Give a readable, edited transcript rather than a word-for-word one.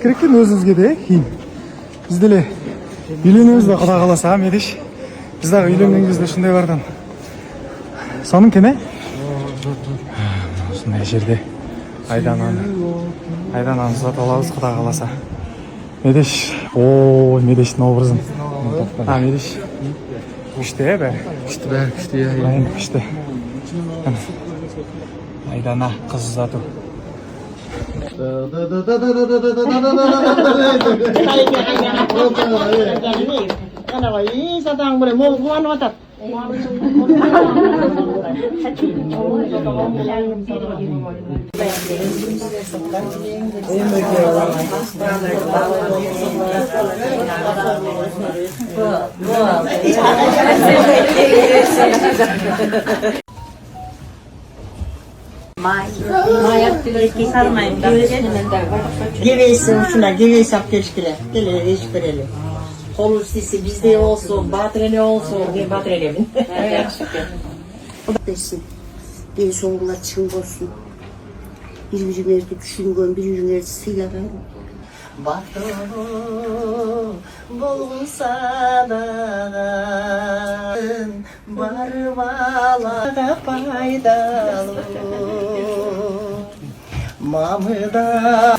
керек екен өзіңізге де кейін. Біз деле үйленеміз бе Құда қаласа, Медеш? Біз дағы үйленген кезде шындай бардан. Соның кене? Осындай жерде айдананы ұзат алабыз Құда қаласа. Медеш, ой, Медештің образын. Медеш. Күшті бәрі? Күшті бәрі, күшті я. Күшті. Айдана қыз ұзату. Geveysin şuna, geveysin apteşkile. Gele, eş vereli. Kolu sisi bizde olsun, batrene olsun, diye batrenemin. Desin. En sonunda çın olsun. Birbirlerine düşüngön, birbirlerine sıylaran. Batı bulsa da barvala faydalı. Mamıda